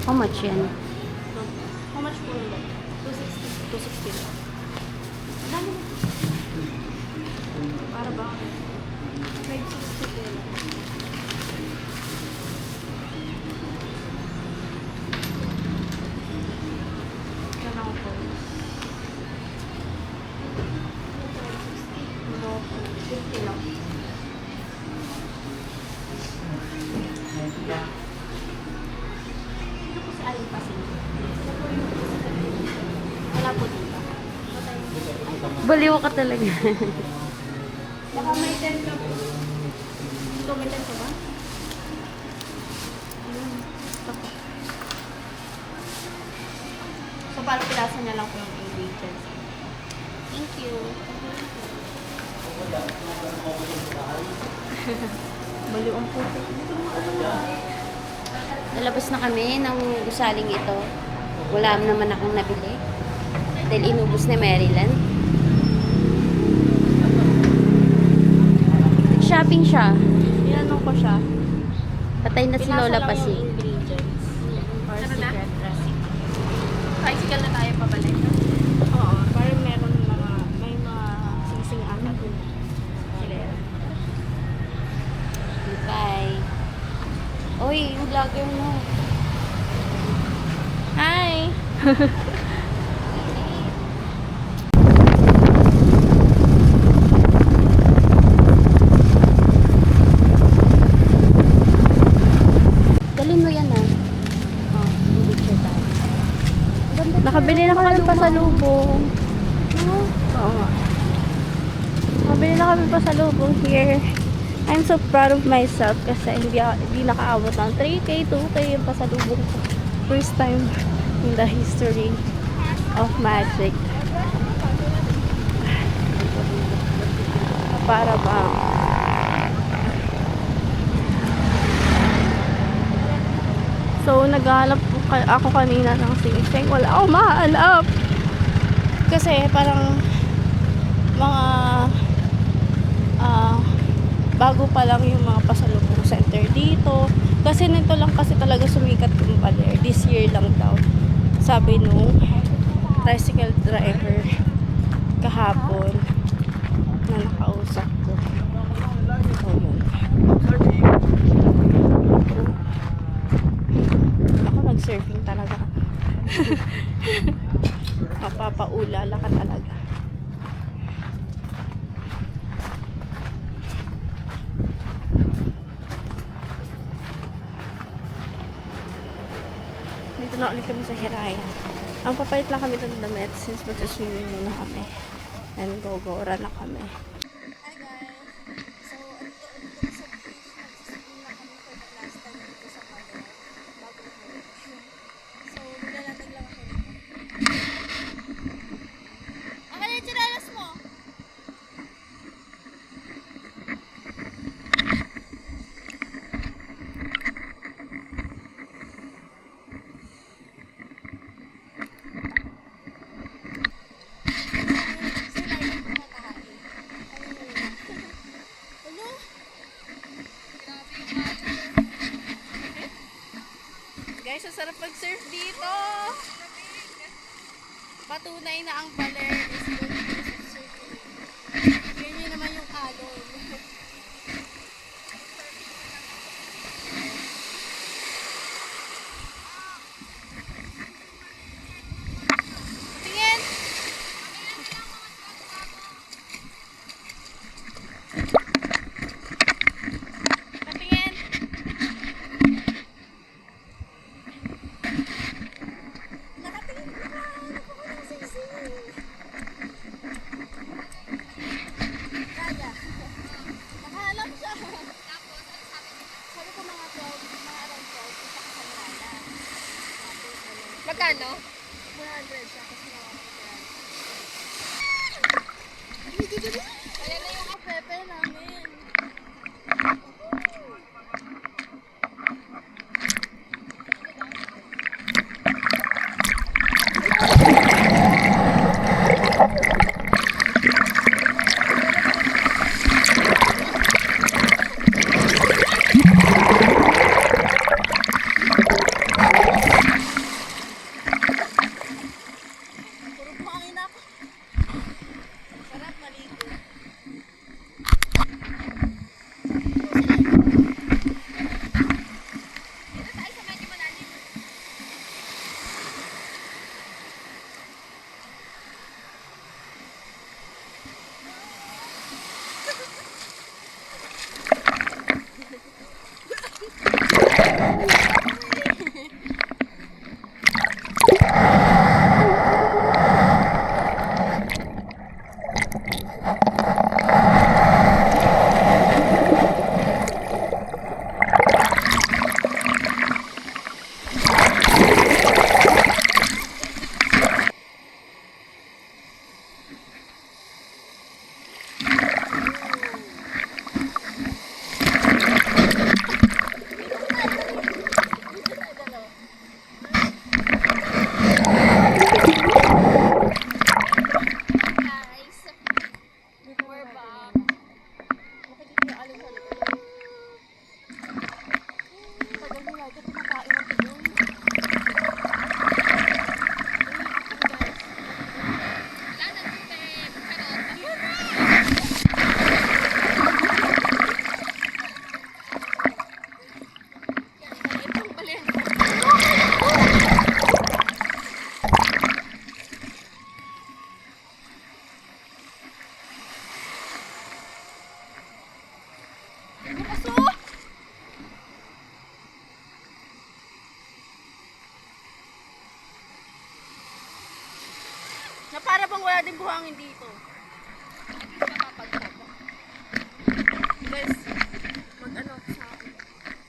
How much yan? how much po yun? 260. 260 lang. Ang dami na. Para ba? 560 po lang. Yan ako po. Ano po? 50 lang. Ito po si Aling Pasig. Wala po dito. Baliw ka talaga. Baka may 10 ka po. Ito may 10 ka ba? Ayun. Ito po. So, parang pilasa niya lang po yung ingredients. Thank you. Baliw ang puto. Nalabas na kami ng gusaling ito. Wala naman akong nabili. Dahil inubos ni Maryland. Nag-shopping siya. Tinanong ko siya. Patay na si Lola Pinasa lang Pasi. yung ingredients. Or secret recipe. Tricycle na tayo pabalik. Oo. Parang meron mga, may mga sing-singan na dun. Hilera. Bye. Oy, yung vlogger mo. Hi! Dalhin mo yan ah. Oh, yung picture tayo. Nakabili na kami pasalubong. Oo nga. Nakabili na kami pasalubong here. I'm so proud of myself kasi hindi nakaabot ng 3K, 2K yung pasalubong ko. First time in the history of magic. Para bang so, naghahanap ako kanina ng sing-sing. Wala akong mahanap. Kasi parang mga bago pa lang yung mga pasalubong center dito. Kasi nito lang kasi talaga sumikat yung Baler. This year lang daw. Sabi nung tricycle driver kahapon na nakausap ko. So, yun. Ako nag-surfing talaga. Mapapaulala ka talaga. na ulit kami sa Hiraya. Ang papayat lang kami ng damit since mag-swimming muna kami. And go-go-ra na kami. Hi guys! So, andito sa beach. Nagsiswimming lang kami for the last time dito sa Manila. Bago umuwi. So, maglalatag lang ako nito. Ang kanya chiralas mo? Guys, ang sarap mag-surf dito. Patunay na ang Baler is good for surfing. Ganyan naman yung alon. Tingin! Patingin! Nakatingin ka na! Napakalang sing-sing! Kaya. Nakahalap siya. Tapos, ano sabi niya? Sabi ko mga 12, mga around 12, isa ka sa Miranda. Tapos, ano? Magkano? 400 siya kasi nakakapagyan. Ayan na yung Ang pepe namin. Puro buhangin ako. Sarap maligo. Dito tayo sa medyo malalim. Guys, we're back. Makikita yung alon sa likod. Tagal nila, ito kumakain ng tigon. Wala na tubig. Charot. Itong Baler. Na para bang wala din buhangin dito. Guys, mag-ano ako sa akin.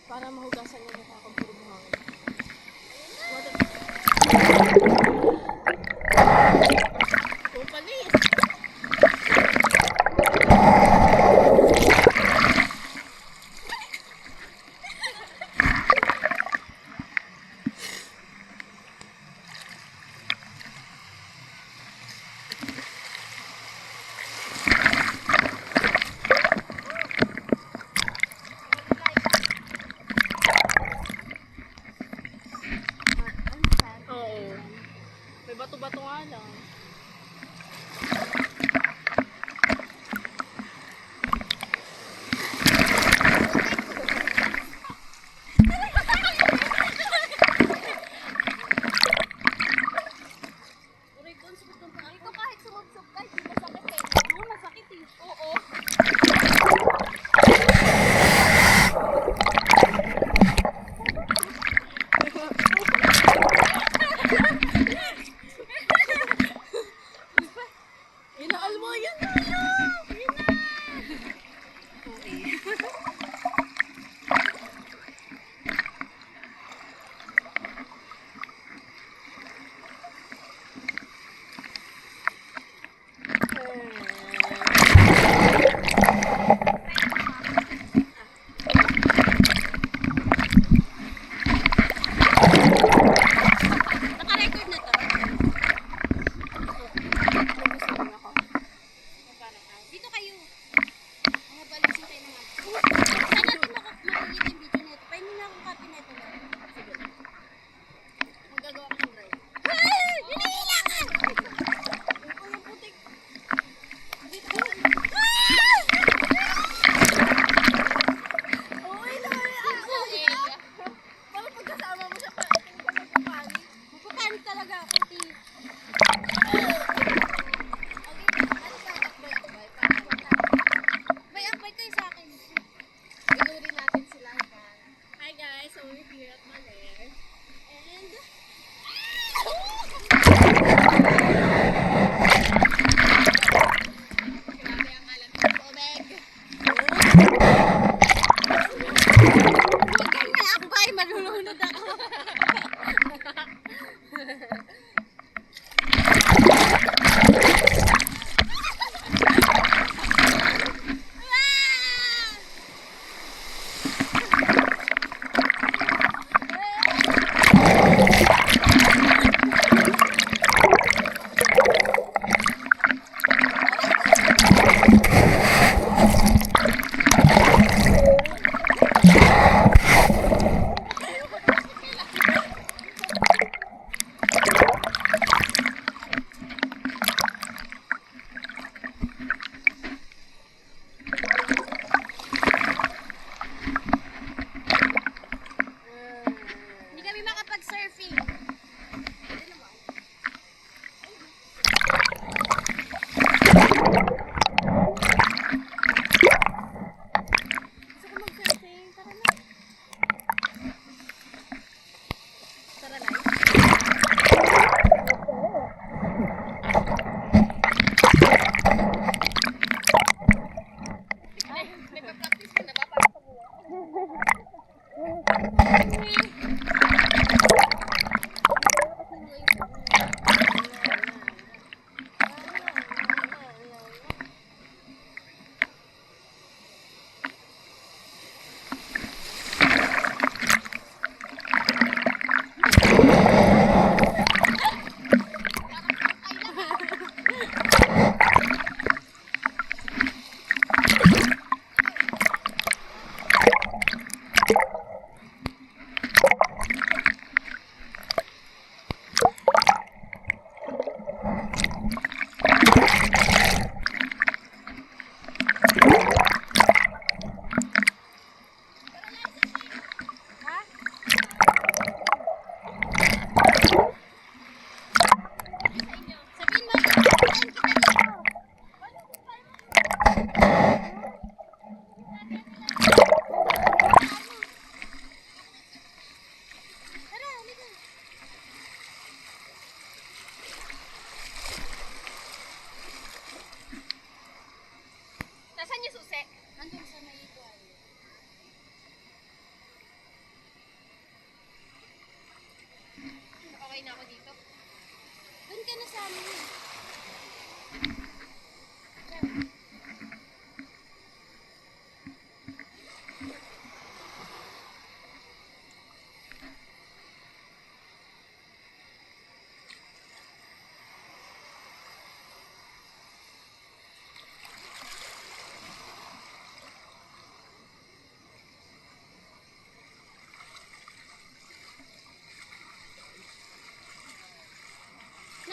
Para mahugasan yung mukha ko puro buhangin. Tupalis!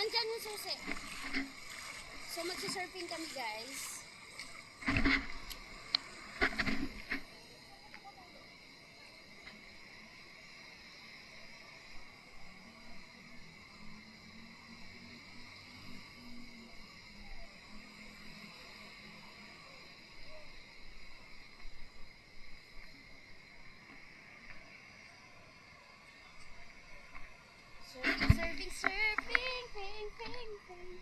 Nandyan yung susi. So, magsisurfing kami, guys. Surfing, surfing, ping, ping, ping.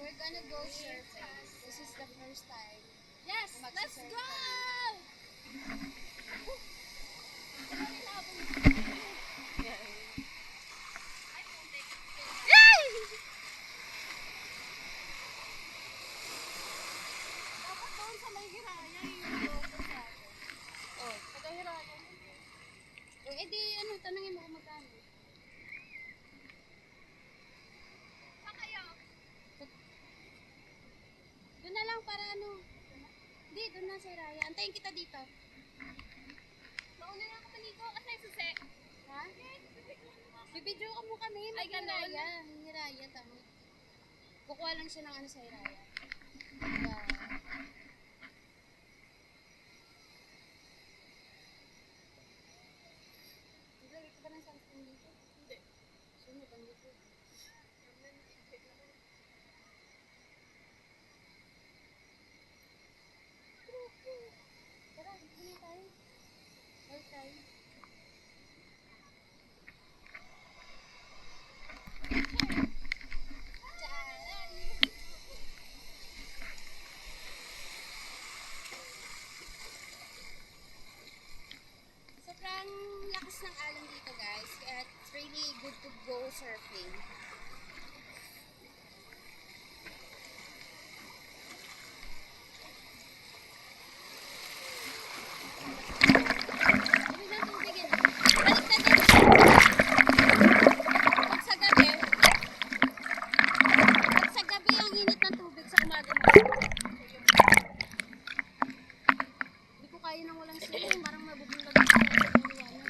We're gonna go surfing. This is the first time. Yes, let's Magsisurf go! kami. Dapat doon sa may hiraya yung logo sa atin. Oh. Taga-hiraya. Eh di, ano, tanungin mo kung magkano. Saan kayo? Doon na lang para ano. Hindi, doon na sa Raya. Antayin kita dito. Mauna na ako maligo kasi susi. Ha? Bibidyo ka mo kami. Ay, ganon? Hiraya, tama. Kukuha lang siya ng ano sa Raya. Yeah. Naglagay ka ba ng sunscreen dito? Hindi. Sunod ang dito. Tara, dito na tayo. Bye tayo. Sobrang lakas ng alon dito, guys. Kaya it's really good to go surfing. Dami ng tubig yun. Balik na din. Pag sa gabi ang init ng tubig, sa umaga mo. Hindi ko kaya nang walang siling. Parang mabubulog ako sa liwanag.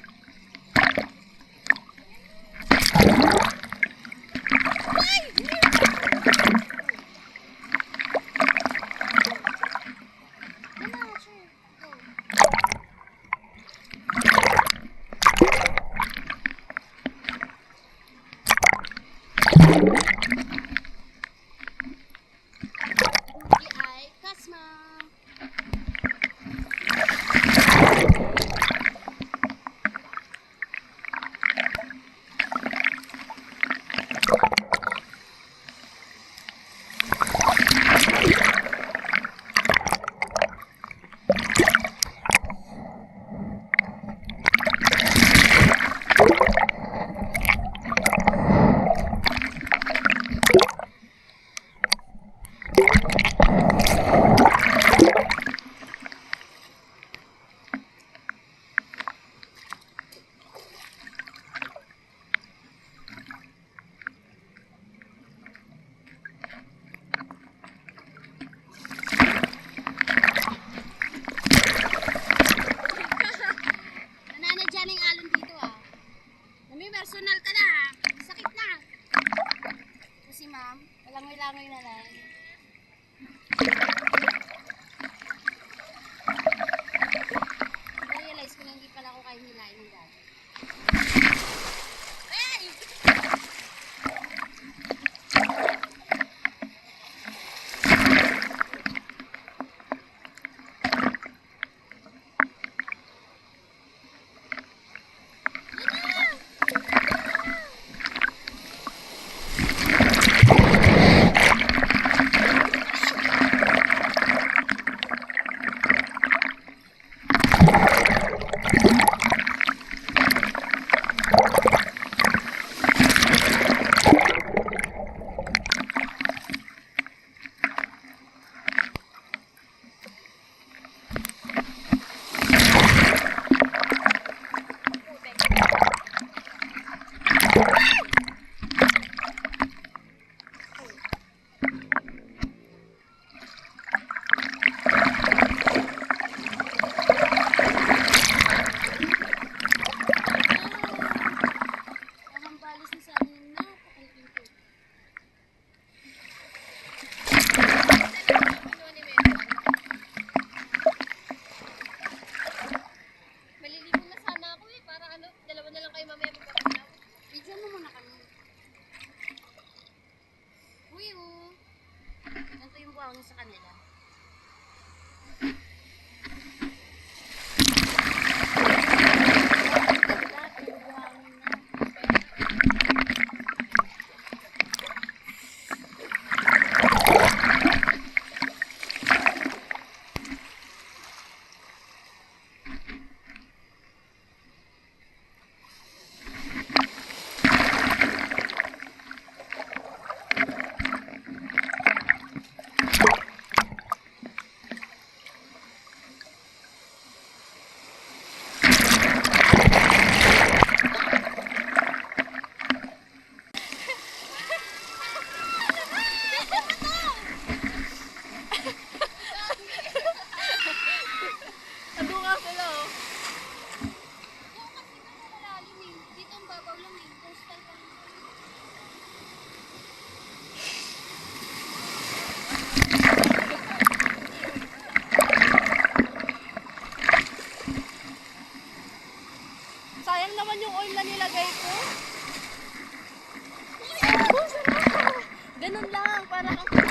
para kang